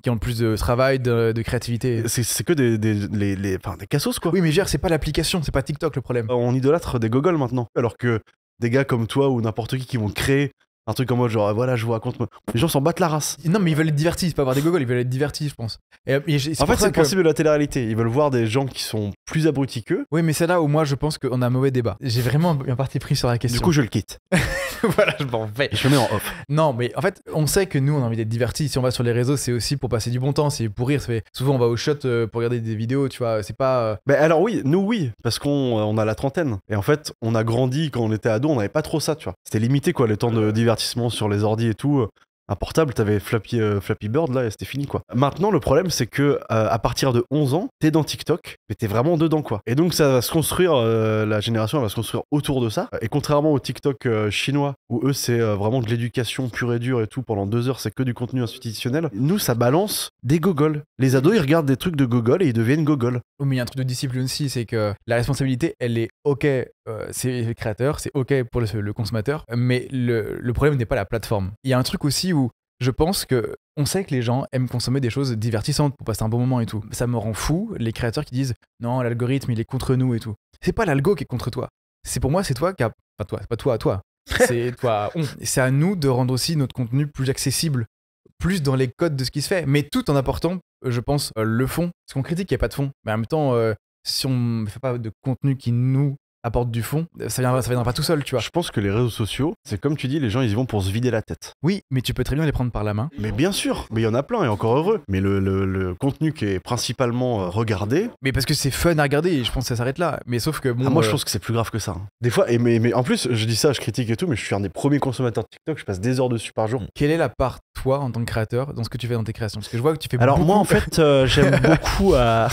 ont le plus de travail, de créativité. C'est que des cassos quoi. Oui, mais je veux dire, c'est pas l'application, c'est pas TikTok le problème. On idolâtre des gogoles maintenant. Alors que des gars comme toi ou n'importe qui vont créer un truc en mode genre voilà je vous raconte. Les gens s'en battent la race. Non, mais ils veulent être divertis, c'est pas avoir des gogoles, ils veulent être divertis, je pense. En fait c'est le principe de la télé-réalité. Ils veulent voir des gens qui sont plus abrutis qu'eux. Oui, mais c'est là où moi je pense qu'on a un mauvais débat. J'ai vraiment un parti pris sur la question. Du coup je le quitte. voilà, je m'en vais. Et je me mets en off. Non, mais en fait, on sait que nous, on a envie d'être divertis. Si on va sur les réseaux, c'est aussi pour passer du bon temps, c'est pour rire. Souvent, on va au shot pour regarder des vidéos, tu vois. C'est pas. Ben alors oui, nous oui, parce qu'on a la trentaine. Et en fait, on a grandi quand on était ado, on n'avait pas trop ça, tu vois. C'était limité quoi, le temps de divertissement sur les ordi et tout. Un portable, t'avais Flappy Bird là et c'était fini quoi. Maintenant le problème c'est que à partir de 11 ans, t'es dans TikTok, mais t'es vraiment dedans quoi. Et donc ça va se construire, la génération elle va se construire autour de ça. Et contrairement au TikTok chinois, où eux c'est vraiment de l'éducation pure et dure et tout, pendant 2 heures c'est que du contenu institutionnel, nous ça balance des gogoles. Les ados ils regardent des trucs de gogol et ils deviennent gogoles. Oui, mais il y a un truc de discipline aussi, c'est que la responsabilité, elle est ok, c'est le créateur, c'est ok pour le consommateur, mais le problème n'est pas la plateforme. Il y a un truc aussi où je pense que on sait que les gens aiment consommer des choses divertissantes pour passer un bon moment et tout. Ça me rend fou, les créateurs qui disent non, l'algorithme il est contre nous et tout. c'est pas l'algo qui est contre toi. C'est pour moi, c'est toi qui a. Enfin, toi, c'est pas toi à toi. C'est toi, c'est à nous de rendre aussi notre contenu plus accessible, plus dans les codes de ce qui se fait, mais tout en apportant, je pense, le fond. Parce qu'on critique qu'il n'y a pas de fond, mais en même temps, si on ne fait pas de contenu qui nous apporte du fond, ça viendra pas tout seul, tu vois. Je pense que les réseaux sociaux, c'est comme tu dis, les gens ils y vont pour se vider la tête. Oui, mais tu peux très bien les prendre par la main. Mais bien sûr, mais il y en a plein et encore heureux. Mais le contenu qui est principalement regardé. Mais parce que c'est fun à regarder, et je pense que ça s'arrête là. Mais sauf que bon. Moi je pense que c'est plus grave que ça. Hein. Des fois, mais en plus, je dis ça, je critique et tout, mais je suis un des premiers consommateurs de TikTok, je passe des heures dessus par jour. Quelle est la part, toi, en tant que créateur, dans ce que tu fais dans tes créations? Parce que je vois que tu fais Alors beaucoup... moi en fait, j'aime beaucoup à.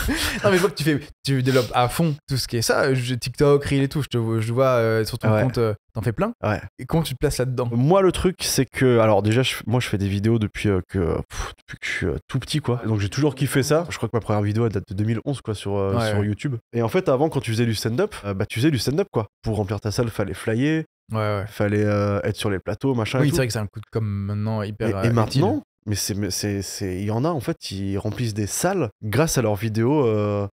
Non mais je vois que tu développes à fond tout ce qui est ça, TikTok, Reel et tout, je vois sur ton compte, t'en fais plein. Ouais. Et comment tu te places là-dedans? Moi le truc c'est que, alors déjà moi je fais des vidéos depuis que je suis tout petit quoi. Donc j'ai toujours kiffé ça. Je crois que ma première vidéo elle date de 2011 quoi sur YouTube. Et en fait avant quand tu faisais du stand-up, tu faisais du stand-up quoi. Pour remplir ta salle fallait flyer, fallait être sur les plateaux machin. Oui et c'est tout. vrai que c'est un coup de com maintenant hyper et maintenant, mais il y en a en fait ils remplissent des salles grâce à leurs vidéos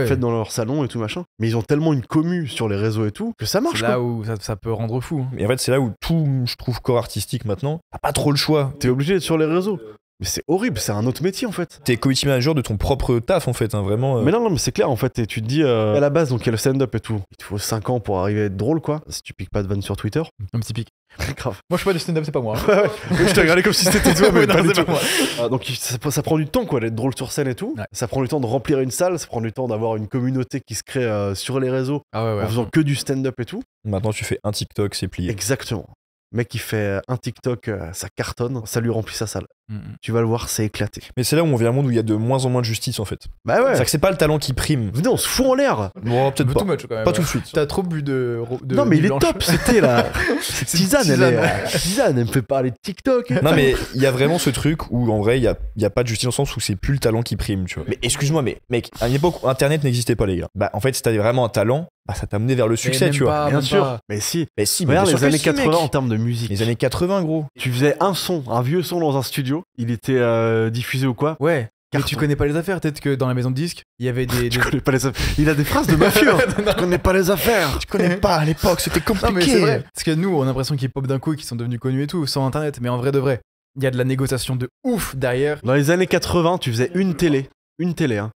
faites dans leur salon et tout machin. Mais ils ont tellement une commu sur les réseaux et tout que ça marche. C'est là où ça peut rendre fou. Et en fait, c'est là où tout, je trouve, corps artistique maintenant, t'as pas trop le choix. T'es obligé d'être sur les réseaux. Mais c'est horrible, c'est un autre métier en fait. T'es community manager de ton propre taf en fait, hein, vraiment. Mais non, mais c'est clair en fait. Et tu te dis, à la base, donc il y a le stand-up et tout. Il te faut 5 ans pour arriver à être drôle quoi. Si tu piques pas de vanne sur Twitter. Comme typique. Grave. Moi je suis pas du stand-up, c'est pas moi. Je t'ai regardé comme si c'était toi, mais non, pas du c'est tout. pas moi. Donc ça prend du temps quoi d'être drôle sur scène et tout. Ouais. Ça prend du temps de remplir une salle, ça prend du temps d'avoir une communauté qui se crée sur les réseaux en faisant que du stand-up et tout. Maintenant, tu fais un TikTok, c'est plié. Exactement. Mec qui fait un TikTok, ça cartonne, ça lui remplit sa salle. Tu vas le voir, c'est éclaté. Mais c'est là où on vient à un monde où il y a de moins en moins de justice en fait. Bah ouais. C'est-à-dire que c'est pas le talent qui prime. Venez, on se fout en l'air. Bon, peut-être pas. Too much, quand même. Pas tout de suite. T'as trop bu de non mais il est blanche. top, c'était là. Tisane, elle me fait parler de TikTok. Non mais il y a vraiment ce truc où en vrai il y a pas de justice dans le sens où c'est plus le talent qui prime, tu vois. Mais excuse-moi, mais mec, à une époque où Internet n'existait pas les gars. Bah en fait si t'avais vraiment un talent, bah ça t'a mené vers le succès, tu vois. Bien sûr. Mais si. Mais si. Regarde bien les sûr années que si, 80 mec. en termes de musique. Les années 80 gros. Tu faisais un vieux son dans un studio, il était diffusé ou quoi. Ouais. Mais Carton. tu connais pas les affaires, peut-être que dans la maison de disques, il y avait des. Tu connais pas les affaires. Il a des phrases de mafieux. Tu connais pas les affaires. Tu connais pas à l'époque, c'était compliqué. Non mais c'est vrai. Parce que nous, on a l'impression qu'ils pop d'un coup et qu'ils sont devenus connus et tout, sans internet. Mais en vrai de vrai, il y a de la négociation de ouf derrière. Dans les années 80, tu faisais une télé, hein.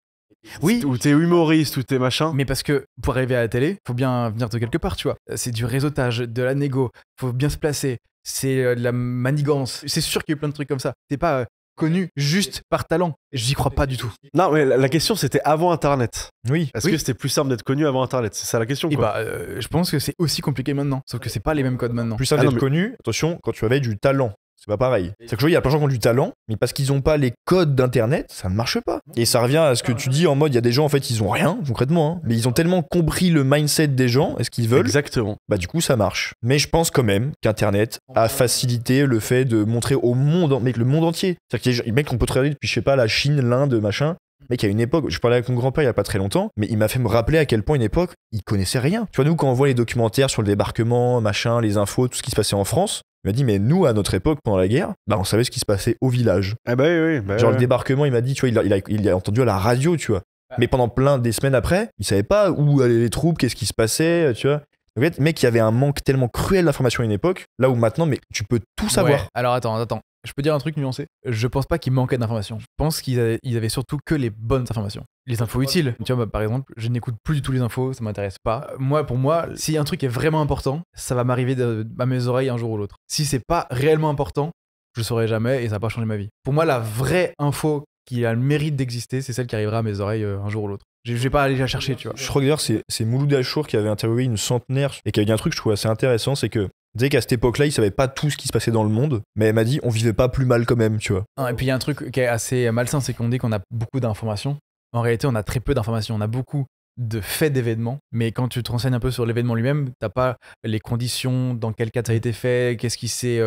Oui. Où t'es humoriste, où t'es machin. Mais parce que pour arriver à la télé, faut bien venir de quelque part, tu vois. C'est du réseautage, de la négo, faut bien se placer. C'est de la manigance. C'est sûr qu'il y a eu plein de trucs comme ça. T'es pas connu juste par talent. J'y crois pas du tout. Non, mais la question c'était avant Internet. Oui. Est-ce que c'était plus simple d'être connu avant Internet? C'est ça la question, Et quoi. bah, je pense que c'est aussi compliqué maintenant. Sauf que c'est pas les mêmes codes maintenant. Plus simple Ah non, d'être mais- connu, attention, quand tu avais du talent. C'est pas pareil. C'est que il y a plein de gens qui ont du talent, mais parce qu'ils ont pas les codes d'internet, ça ne marche pas. Et ça revient à ce que tu dis en mode, il y a des gens en fait, ils ont rien, concrètement, hein, mais ils ont tellement compris le mindset des gens et ce qu'ils veulent, Exactement. bah du coup ça marche. Mais je pense quand même qu'Internet a facilité le fait de montrer au monde, mec, le monde entier. C'est-à-dire qu'il y a des mecs qu'on peut travailler depuis, je sais pas, la Chine, l'Inde, machin. Mec, à une époque, je parlais avec mon grand-père il y a pas très longtemps, mais il m'a fait me rappeler à quel point une époque, il connaissait rien. Tu vois, nous, quand on voit les documentaires sur le débarquement, machin, les infos, tout ce qui se passait en France, il m'a dit, mais nous, à notre époque, pendant la guerre, bah, on savait ce qui se passait au village. Ah bah oui, bah Genre, ouais. le débarquement, il m'a dit, tu vois, il a entendu à la radio, tu vois. Mais pendant plein des semaines après, il savait pas où allaient les troupes, qu'est-ce qui se passait, tu vois. En fait, mec, il y avait un manque tellement cruel d'informations à une époque, là où maintenant, mais tu peux tout savoir. Ouais. Alors attends. Je peux dire un truc nuancé. Je pense pas qu'il manquait d'informations. Je pense qu'ils avaient surtout que les bonnes informations. Les infos utiles. Tu vois, par exemple, je n'écoute plus du tout les infos, ça m'intéresse pas. Pour moi, si un truc est vraiment important, ça va m'arriver à mes oreilles un jour ou l'autre. Si c'est pas réellement important, je saurai jamais et ça va pas changer ma vie. Pour moi, la vraie info qui a le mérite d'exister, c'est celle qui arrivera à mes oreilles un jour ou l'autre. Je vais pas aller la chercher, tu vois. Je crois que d'ailleurs, c'est Mouloud Achour qui avait interviewé une centenaire et qui avait dit un truc que je trouve assez intéressant, c'est que tu sais qu'à cette époque-là, il savait pas tout ce qui se passait dans le monde, mais elle m'a dit on vivait pas plus mal quand même, tu vois. Et puis il y a un truc qui est assez malsain, c'est qu'on dit qu'on a beaucoup d'informations. En réalité, on a très peu d'informations. On a beaucoup de faits d'événements, mais quand tu te renseignes un peu sur l'événement lui-même, t'as pas les conditions, dans quel cas ça a été fait, qu'est-ce qui s'est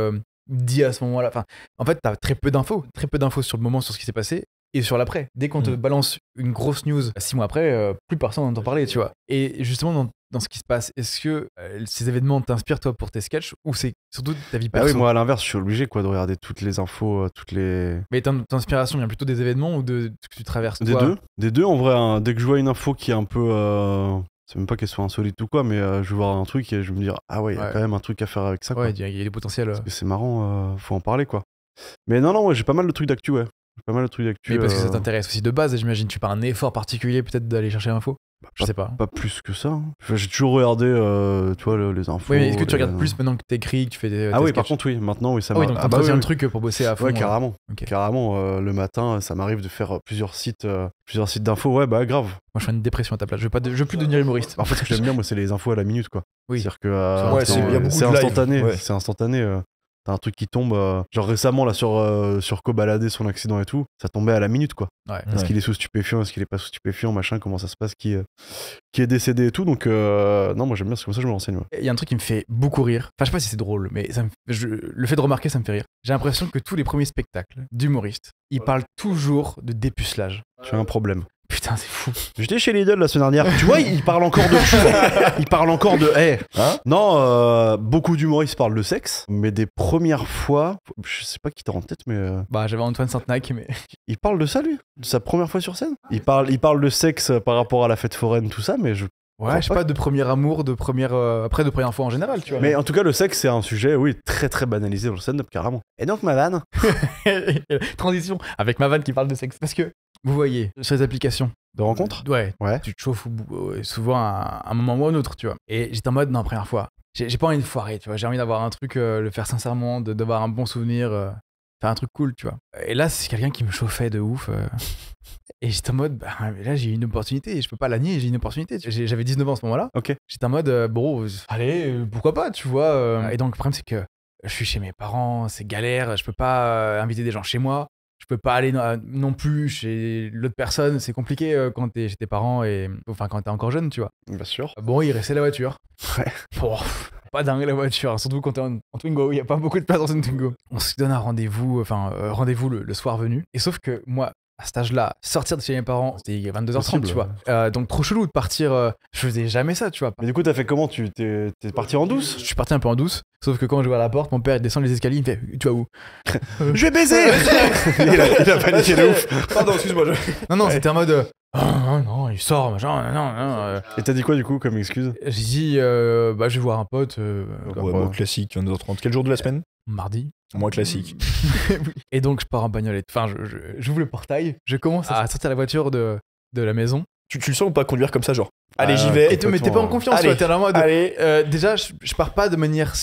dit à ce moment-là. Enfin, en fait, t'as très peu d'infos sur le moment, sur ce qui s'est passé. Et sur l'après, dès qu'on te balance une grosse news 6 mois après, plus personne n'entend parler, tu vois. Et justement, dans ce qui se passe, est-ce que ces événements t'inspirent toi pour tes sketchs ou c'est surtout ta vie Bah perso? oui, moi à l'inverse, je suis obligé quoi de regarder toutes les infos, toutes les. Mais ton inspiration vient plutôt des événements ou de ce que tu traverses Des toi? deux en vrai. Hein. Dès que je vois une info qui est un peu C'est même pas qu'elle soit insolite ou quoi, mais je vais voir un truc et je vais me dire, ah ouais, il y a Ouais. quand même un truc à faire avec ça. Quoi. Ouais, il y a des potentiels. Parce que c'est marrant, faut en parler quoi. Mais non, ouais, j'ai pas mal de trucs d'actu, ouais. J'ai pas mal de trucs d'actu. Mais parce que ça t'intéresse aussi de base, j'imagine. Tu pars un effort particulier peut-être d'aller chercher l'info. Je sais pas. Pas plus que ça. Hein. Enfin, j'ai toujours regardé, tu vois, les infos. Oui, mais est-ce que tu les- regardes plus maintenant que t'écris, que tu fais des. Ah tes oui, par sketchs contre, oui. Maintenant, oui, ça Ah oui, m'a- donc bah t'entretiens oui, le truc pour bosser à fond. Ouais, carrément. Ok. Carrément, le matin, ça m'arrive de faire plusieurs sites d'infos. Ouais, bah grave. Moi, je fais une dépression à ta place. Je veux plus devenir humoriste. En fait, ce que j'aime bien, moi, c'est les infos à la minute, quoi. Oui. C'est-à-dire que Ouais, il y a beaucoup c'est de live. instantané. Ouais. C'est instantané. T'as un truc qui tombe. Genre récemment, là, sur Cobaladé, son accident et tout, ça tombait à la minute, quoi. Ouais. Est-ce Ouais. qu'il est sous stupéfiant, est-ce qu'il est pas sous stupéfiant, machin, comment ça se passe, qui est décédé et tout. Donc, non, moi, j'aime bien, c'est comme ça que je me renseigne. Ouais. Il y a un truc qui me fait beaucoup rire. Enfin, je sais pas si c'est drôle, mais le fait de remarquer, ça me fait rire. J'ai l'impression que tous les premiers spectacles d'humoristes, ils parlent toujours de dépucelage. Tu as un problème. Putain, c'est fou. J'étais chez Lidl la semaine dernière. Tu vois, il parle encore de il parle encore de Hein non, beaucoup d'humoristes parlent de sexe, mais des premières fois, je sais pas qui t'a en tête, mais Bah, j'avais Antoine Sainte-Nac, mais. il parle de ça lui, de sa première fois sur scène. Il parle de sexe par rapport à la fête foraine, tout ça, mais Ouais, je sais pas, de premier amour, de première. Après, de première fois en général, tu vois. mais en tout cas, le sexe c'est un sujet, oui, très très banalisé dans le stand-up carrément. Et donc ma vanne. Transition avec ma vanne qui parle de sexe. Parce que, vous voyez, sur les applications. De rencontre. Ouais. Ouais. Tu te chauffes souvent à un moment ou à un autre, tu vois. Et j'étais en mode, non, première fois. J'ai pas envie de foirer, tu vois. J'ai envie d'avoir un truc, le faire sincèrement, d'avoir un bon souvenir, faire un truc cool, tu vois. Et là, c'est quelqu'un qui me chauffait de ouf. Et j'étais en mode, bah, là, j'ai une opportunité. Je peux pas la nier, j'ai une opportunité. J'avais 19 ans à ce moment-là. Ok. J'étais en mode, bon, allez, pourquoi pas, tu vois. Et donc, le problème, c'est que je suis chez mes parents, c'est galère. Je peux pas inviter des gens chez moi. Je peux pas aller non plus chez l'autre personne. C'est compliqué quand t'es chez tes parents et enfin quand t'es encore jeune, tu vois. Bien sûr. Bon, il restait la voiture. Ouais. Bon, pas dingue la voiture, surtout quand t'es en Twingo. Il y a pas beaucoup de place dans une Twingo. On se donne un rendez-vous, rendez-vous le soir venu. Et sauf que moi, à cet âge-là, sortir de chez mes parents, c'était 22h30, Possible, tu vois. Donc trop chelou de partir. Je faisais jamais ça, tu vois. Mais du coup, t'as fait comment? T'es parti en douce? Je suis parti un peu en douce, sauf que quand je vais à la porte, mon père il descend les escaliers, il me fait tu vas où? Je vais baiser. il a paniqué de ouf. Pardon, excuse-moi. Non, c'était en mode non, il sort, machin, non. Et t'as dit quoi du coup comme excuse? J'ai dit bah je vais voir un pote Ouais, moi, classique, 22h30. Quel jour de la semaine? mardi. Moi, classique. Et donc je pars en bagnole. Enfin, j'ouvre le portail, je commence à sortir la voiture de la maison. Tu le sens ou pas conduire comme ça, genre? Allez, j'y vais. Et mais t'es pas en confiance, Allez, toi, t'es en mode. allez. Déjà, je pars pas de manière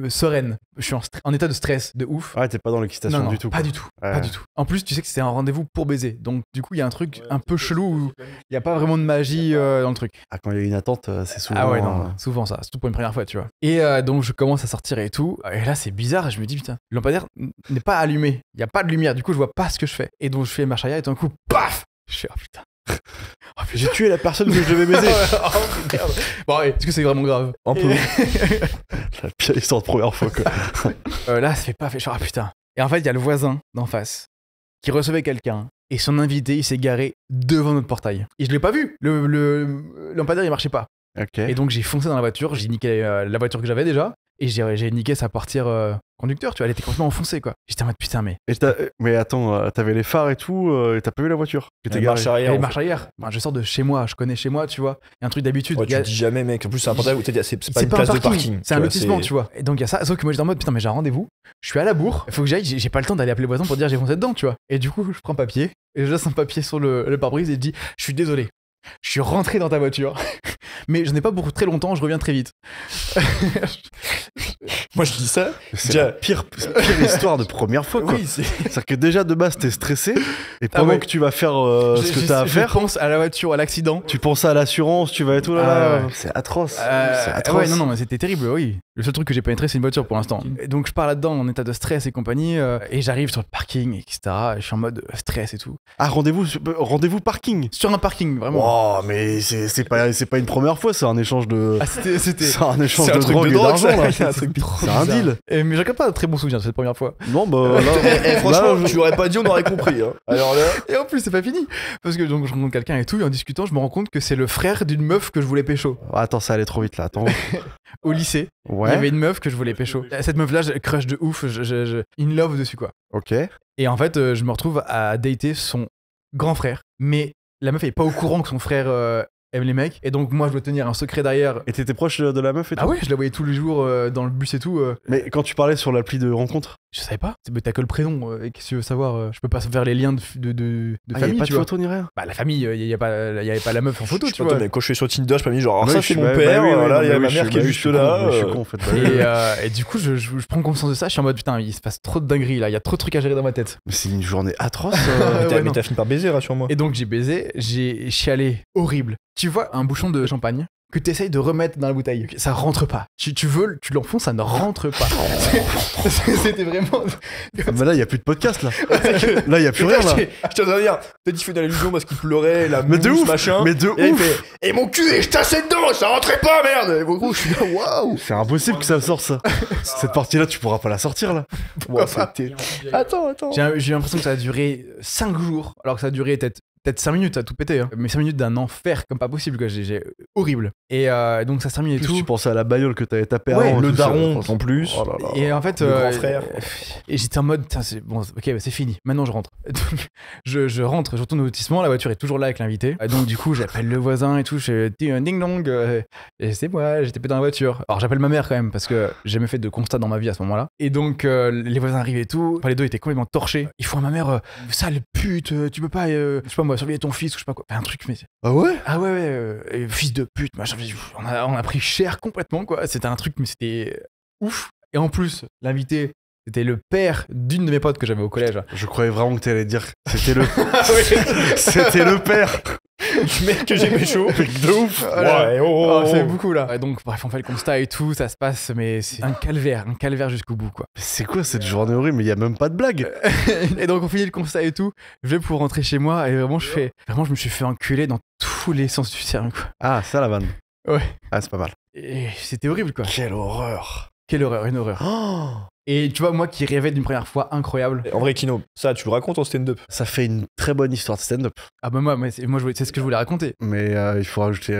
sereine. Je suis en état de stress, de ouf. Ouais, t'es pas dans l'excitation Non, du tout. pas quoi. du tout, Ouais. pas du tout. En plus, tu sais que c'était un rendez-vous pour baiser, donc du coup, il y a un truc un peu chelou où il y a pas vraiment de magie dans le truc. Ah, quand il y a une attente, c'est souvent. Ah ouais, non, souvent ça, surtout pour une première fois, tu vois. Et donc, je commence à sortir et tout, et là, c'est bizarre, et je me dis, putain, le lampadaire n'est pas allumé, il y a pas de lumière, du coup, je vois pas ce que je fais. Et donc, je fais marche arrière, et d'un coup, paf! Je fais, oh putain. Oh, putain. J'ai tué la personne que je devais baiser. Oh, merde. Bon, ouais, est-ce que c'est vraiment grave? Un peu. La pire histoire de première fois, quoi. Là, ça fait pas, fait genre, ah putain. Et en fait, il y a le voisin d'en face qui recevait quelqu'un et son invité, il s'est garé devant notre portail. Et je l'ai pas vu. Le lampadaire, il marchait pas. Ok. Et donc, j'ai foncé dans la voiture, j'ai niqué la voiture que j'avais déjà et j'ai niqué sa portière conducteur, tu vois, elle était complètement enfoncée, quoi. J'étais en mode putain, mais. Mais attends, t'avais les phares et tout, et t'as pas vu la voiture qui était Elle garée. marche arrière. Elle en marche arrière. Moi, je sors de chez moi, je connais chez moi, tu vois. Il y a un truc d'habitude. fait. Ouais, Il y a- tu te dis jamais, mec. En plus, c'est un portail où c'est pas c'est une pas place un de parking, parking. c'est un lotissement, tu vois. Et donc, il y a ça. Sauf que moi, j'étais en mode putain, mais j'ai un rendez-vous. Je suis à la bourre. Il faut que j'aille. J'ai pas le temps d'aller appeler le voisin pour dire j'ai foncé dedans, tu vois. Et du coup, je prends un papier et je laisse un papier sur le pare-brise et je dis je suis désolé. Je suis rentré dans ta voiture, mais je n'ai pas pour très longtemps, je reviens très vite. Moi, je dis ça. C'est Déjà- la pire histoire de première fois, quoi. Oui, c'est. C'est-à-dire que déjà de base t'es stressé et pendant ouais. que tu vas faire ce que t'as à faire, Je pense à la voiture, à l'accident. tu penses à l'assurance, tu vas être tout là, Ah là. ouais. C'est atroce. C'est Ouais, atroce. non, mais c'était terrible, oui. Le seul truc que j'ai pénétré, c'est une voiture pour l'instant. Et donc, je pars là-dedans en état de stress et compagnie, et j'arrive sur le parking, etc. Et je suis en mode stress et tout. Ah, rendez-vous parking. Sur un parking, vraiment. Oh, mais c'est pas une première fois, c'est un échange de Ah, c'était. c'est un échange c'est un de truc drogue de et drogue, d'argent ça. là. C'est un truc trop C'est un bizarre. deal. Mais j'ai pas de très bon souvenir de cette première fois. Non, bah là, Franchement, là, tu l'aurais pas dit, on aurait compris. Hein. Alors là. Et en plus, c'est pas fini. Parce que donc, je rencontre quelqu'un et tout, et en discutant, je me rends compte que c'est le frère d'une meuf que je voulais pécho. Attends, ça allait trop vite là. Attends. Au lycée, il y Ouais. avait une meuf que je voulais pécho. Cette meuf-là, je crush de ouf, in love dessus, quoi. Ok. Et en fait, je me retrouve à dater son grand frère. Mais la meuf est pas au courant que son frère aime les mecs. Et donc, moi, je dois tenir un secret derrière. Et t'étais proche de la meuf et tout? Ah ouais, je la voyais tous les jours dans le bus et tout. Mais quand tu parlais sur l'appli de rencontre, Je savais pas. T'as que le prénom. Et qu'est-ce que tu veux savoir? Je peux pas faire les liens de y avait famille, pas tu de vois. photo ni rien. Bah, la famille, il y avait pas la meuf en photo, Je sais tu pas, vois. mais quand je suis sur Tinder, je peux me dire genre, Ouais, ça je c'est suis- mon bah, père, bah oui, voilà, il y a bah ma oui, mère je qui est suis- juste je suis là. con, je suis con en fait. Bah oui. Et du coup, je prends conscience de ça. Je suis en mode putain, il se passe trop de dingueries là. Il y a trop de trucs à gérer dans ma tête. Mais c'est une journée atroce. Ouais, Mais non. t'as fini par baiser, rassure-moi. Et donc j'ai baisé, j'ai chialé horrible. Tu vois un bouchon de champagne que tu essayes de remettre dans la bouteille, ça rentre pas. Tu veux, tu l'enfonces, ça ne rentre pas. C'était vraiment. Bah là, il y a plus de podcast là. Là, il y a plus rien là. Je te dire, peut-être il fait de l'illusion parce qu'il pleurait, la Mais de mousse, ouf, machin. mais de Et il ouf. fait, et mon cul est tassé dedans, ça rentrait pas, merde. Et gros, je suis là, waouh. C'est impossible que ça sorte ça. Cette partie-là, tu pourras pas la sortir là. Wow, c'était- Attends. J'ai l'impression que ça a duré 5 jours, alors que ça a duré peut-être 5 minutes, ça a tout pété. Hein. Mais 5 minutes d'un enfer comme pas possible, quoi. Horrible. Et donc ça se termine et Plus tout. tu pensais à la bagnole que t'avais tapé Ouais, avant. Le tout ça. daron en plus. Oh là là. Et en fait, Le grand frère. et j'étais en mode, tiens, c'est bon, ok, bah, c'est fini. Maintenant, je rentre. Donc, je rentre, je retourne au lotissement. La voiture est toujours là avec l'invité. Et donc, du coup, j'appelle le voisin et tout. Je dis un ding dong. Et c'est moi, j'étais dans la voiture. Alors, j'appelle ma mère quand même parce que j'ai jamais fait de constat dans ma vie à ce moment-là. Et donc, les voisins arrivent et tout. Enfin, les deux étaient complètement torchés. Ils font à ma mère, sale pute, tu peux pas, je sais pas moi, surveiller ton fils ou je sais pas quoi. Enfin, un truc, mais Ah ouais? ah ouais, fils de pute, machin. On a pris cher complètement, quoi. C'était un truc, mais c'était ouf. Et en plus, l'invité, c'était le père d'une de mes potes que j'avais au collège. Je croyais vraiment que t'allais dire que c'était le. Ah oui. C'était le père. Du mec que j'ai pécho. De ouf. Ouais, oh. C'est beaucoup là. Et donc, bref, on fait le constat et tout, ça se passe, mais c'est un calvaire jusqu'au bout, quoi. Mais c'est quoi cette journée horrible? Mais il y a même pas de blague. Et donc, on finit le constat et tout. Je vais pour rentrer chez moi et vraiment, je me suis fait enculer dans tous les sens du terme, quoi. Ah, ça la vanne. Ouais. Ah, c'est pas mal. Et c'était horrible, quoi. Quelle horreur. Quelle horreur, une horreur. Oh, Et tu vois, moi qui rêvais d'une première fois incroyable. En vrai, Kino, ça, tu le racontes en stand-up. ça fait une très bonne histoire de stand-up. Ah bah moi c'est ce que je voulais raconter. Mais il faut rajouter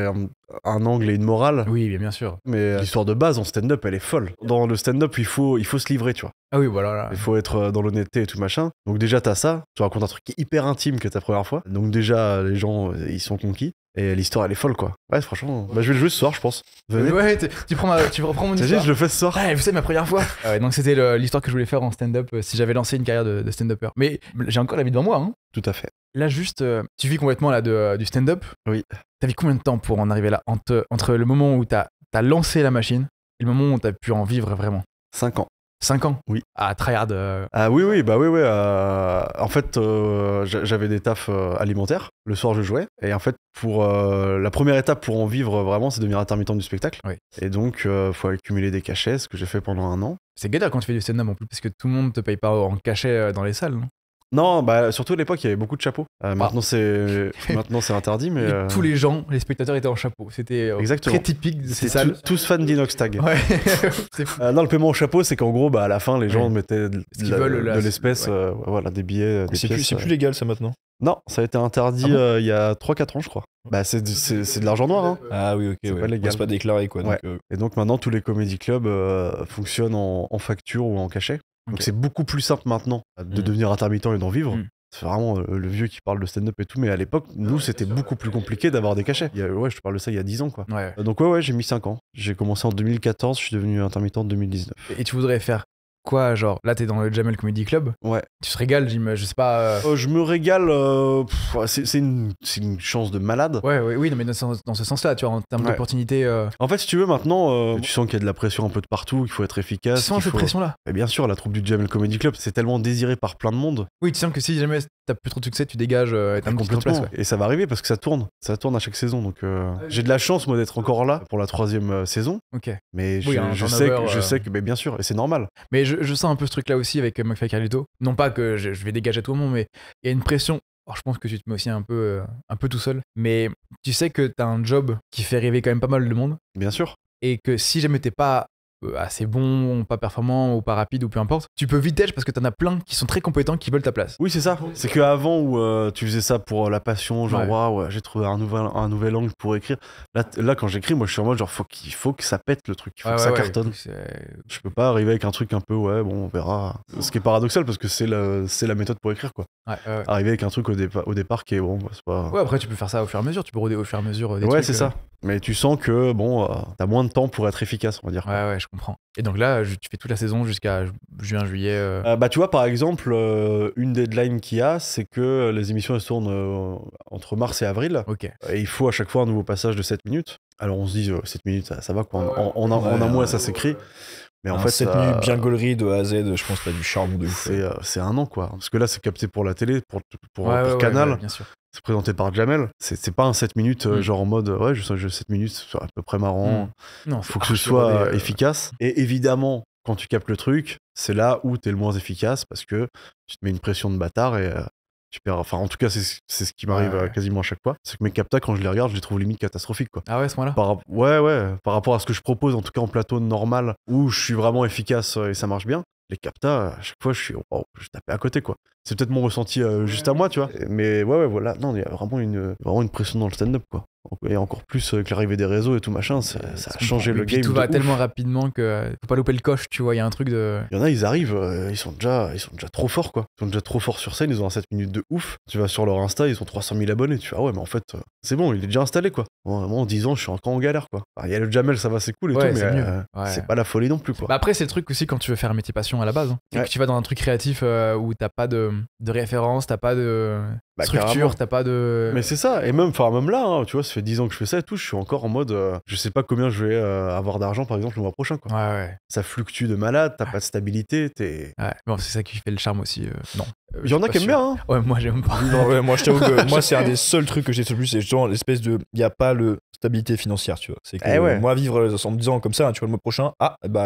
un angle et une morale. Oui, bien sûr. Mais l'histoire de base en stand-up, elle est folle. Dans le stand-up, il faut se livrer, tu vois. Ah oui, voilà. Là. Il faut être dans l'honnêteté et tout machin. Donc déjà, t'as ça. Tu racontes un truc hyper intime que ta première fois. Donc déjà, les gens, ils sont conquis. Et l'histoire, elle est folle, quoi. Ouais, franchement. Bah, je vais le jouer ce soir, je pense. Venez. Ouais, tu reprends mon T'imagines, histoire. je le fais ce soir. Ouais, vous savez, ma première fois. Donc c'était l'histoire que je voulais faire en stand-up si j'avais lancé une carrière de stand-upper. Mais j'ai encore la vie devant moi. Hein. Tout à fait. Là, juste, tu vis complètement là du stand-up. Oui. T'as mis combien de temps pour en arriver là entre le moment où t'as lancé la machine et le moment où t'as pu en vivre vraiment? 5 ans. 5 ans? Oui. Ah, tryhard. Ah oui, bah oui. En fait, j'avais des tafs alimentaires. Le soir, je jouais. Et en fait, pour la première étape pour en vivre vraiment, c'est devenir intermittent du spectacle. Oui. Et donc, faut accumuler des cachets, ce que j'ai fait pendant 1 an. C'est galère quand tu fais du stand-up en plus, parce que tout le monde te paye pas en cachet dans les salles, non? Non, bah surtout à l'époque, il y avait beaucoup de chapeaux. Maintenant, c'est interdit, mais. Et tous les gens, les spectateurs étaient en chapeau. C'était Exactement. très typique de ces C'est salles. tous fans d'Inox Tag. Ouais, c'est fou. Non, le paiement au chapeau, c'est qu'en gros, bah, à la fin, les gens Ouais. mettaient Ce qu'ils veulent, là, de l'espèce, ouais. voilà, des billets, des C'est pièces. plus légal, ça, maintenant. Non, ça a été interdit Ah bon il y a 3-4 ans, je crois. Bah, c'est de l'argent noir, hein. Ah oui, ok, C'est ouais. pas légal. C'est pas déclaré, quoi. Ouais. Donc, Et donc maintenant, tous les comédie clubs fonctionnent en facture ou en cachet. Donc Ok. c'est beaucoup plus simple maintenant de Mm. devenir intermittent et d'en vivre. Mm. C'est vraiment le vieux qui parle de stand-up et tout, mais à l'époque, nous, c'était beaucoup plus compliqué d'avoir des cachets. Ouais, je te parle de ça il y a 10 ans, quoi. Ouais. Donc ouais, j'ai mis 5 ans. J'ai commencé en 2014, je suis devenu intermittent en 2019. Et tu voudrais faire quoi, genre, là t'es dans le Jamel Comedy Club, Ouais. tu te régales, je sais pas. Je me régale, c'est une chance de malade. Ouais, oui, non, mais dans ce sens-là, tu vois, en termes Ouais. d'opportunité. En fait, si tu veux, maintenant, tu sens qu'il y a de la pression un peu de partout, qu'il faut être Tu efficace. sens qu'il cette faut- pression-là? Et bien sûr, la troupe du Jamel Comedy Club, c'est tellement désiré par plein de monde. Oui, tu sens que si jamais t'as plus trop de succès, tu dégages et t'as un petit Complètement. place, ouais. Et ça va arriver parce que ça tourne à chaque saison. Donc j'ai de la chance, moi, d'être encore là pour la 3e saison. Ok. Mais Oui, un je turnover, sais que, mais bien sûr, et c'est normal. Mais je sens un peu ce truc-là aussi avec McFly et Carlito. Non pas que je vais dégager tout le monde, mais il y a une pression. Alors, je pense que tu te mets aussi un peu tout seul. Mais tu sais que t'as un job qui fait rêver quand même pas mal de monde. Bien sûr. Et que si jamais t'es pas assez bon, pas performant ou pas rapide ou peu importe, tu peux vite edge parce que t'en as plein qui sont très compétents qui veulent ta place. Oui, c'est ça. C'est qu'avant où tu faisais ça pour la passion, genre waouh, j'ai trouvé un nouvel angle pour écrire. Là, quand j'écris, moi je suis en mode genre faut que ça pète le truc, il faut que ça cartonne. Je peux pas arriver avec un truc un peu on verra. Ce qui est paradoxal parce que c'est la méthode pour écrire quoi. Arriver avec un truc au départ qui est c'est pas. Ouais, après tu peux faire ça au fur et à mesure, tu peux roder au fur et à mesure des ouais, trucs. C'est ça. Mais tu sens que t'as moins de temps pour être efficace, on va dire. Ouais, je comprends. Et donc là, tu fais toute la saison jusqu'à juin, juillet. Tu vois, par exemple, une deadline qu'il y a, c'est que les émissions elles se tournent entre mars et avril. Ok. Et il faut à chaque fois un nouveau passage de 7 minutes. Alors on se dit 7 minutes, ça va quoi. En un mois, ça s'écrit. Mais en fait, 7 minutes bien gaulerie de A à Z, je pense que t'as du charme de ouf. C'est un an quoi. Parce que là, c'est capté pour la télé, pour Canal. Ouais, bien sûr. C'est présenté par Jamel. C'est pas un 7 minutes genre en mode je 7 minutes, c'est à peu près marrant. Non, faut que ce soit efficace. Et évidemment, quand tu captes le truc, c'est là où t'es le moins efficace parce que tu te mets une pression de bâtard et tu perds. Enfin, en tout cas, c'est ce qui m'arrive quasiment à chaque fois. C'est que mes captas, quand je les regarde, je les trouve limite catastrophiques quoi. Ah ouais, à ce moment-là Par rapport à ce que je propose, en tout cas en plateau normal, où je suis vraiment efficace et ça marche bien. Les captas, à chaque fois, je tapais à côté, quoi. C'est peut-être mon ressenti juste à moi, tu vois. Mais voilà. Non, il y a vraiment une pression dans le stand-up, quoi. Et encore plus avec l'arrivée des réseaux et tout machin, ça a changé le game. Tout va tellement rapidement que faut pas louper le coche, tu vois. Il y a un truc de. Il y en a, ils arrivent, ils sont déjà trop forts, quoi. Ils sont déjà trop forts sur scène, ils ont un 7 minutes de ouf. Tu vas sur leur Insta, ils ont 300 000 abonnés. Tu fais, ah ouais, mais en fait, c'est bon, il est déjà installé, quoi. Vraiment, en 10 ans, je suis encore en galère, quoi. Il y a le Jamel, ça va, c'est cool et tout, mais c'est pas la folie non plus, quoi. Bah après, c'est le truc aussi quand tu veux faire un métier passion à la base. C'est que tu vas dans un truc créatif où t'as pas de référence, t'as pas de structure, carrément. t'as pas de. Mais c'est ça, et même là, hein, tu vois, ça fait 10 ans que je fais ça et tout, je suis encore en mode, je sais pas combien je vais avoir d'argent par exemple le mois prochain, quoi. Ouais. Ça fluctue de malade, t'as pas de stabilité, t'es. Ouais, bon, c'est ça qui fait le charme aussi. Non. Il y en a qui aiment bien, hein. Ouais, moi j'aime pas. Non, ouais, moi je t'avoue que moi c'est un des seuls trucs que j'ai le plus, c'est justement l'espèce de. Il y a pas le stabilité financière, tu vois. C'est que moi vivre en me disant comme ça, tu vois, le mois prochain,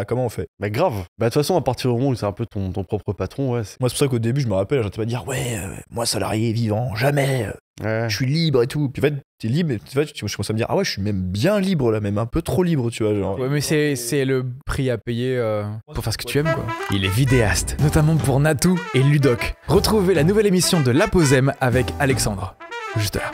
comment on fait? Bah grave. Bah de toute façon, à partir du moment où c'est un peu ton propre patron, ouais. Moi c'est pour ça qu'au début, je me rappelle, j'entendais pas dire, moi salarié vivant, jamais. Je suis libre et tout. Puis en fait, t'es libre, et tu commences à me dire, je suis même bien libre là, même un peu trop libre, tu vois. Genre. Ouais, mais c'est le prix à payer pour faire ce que tu aimes, quoi. Il est vidéaste, notamment pour Natou et Ludoc. Retrouvez la nouvelle émission de La Pause M avec Alexandre. Juste là.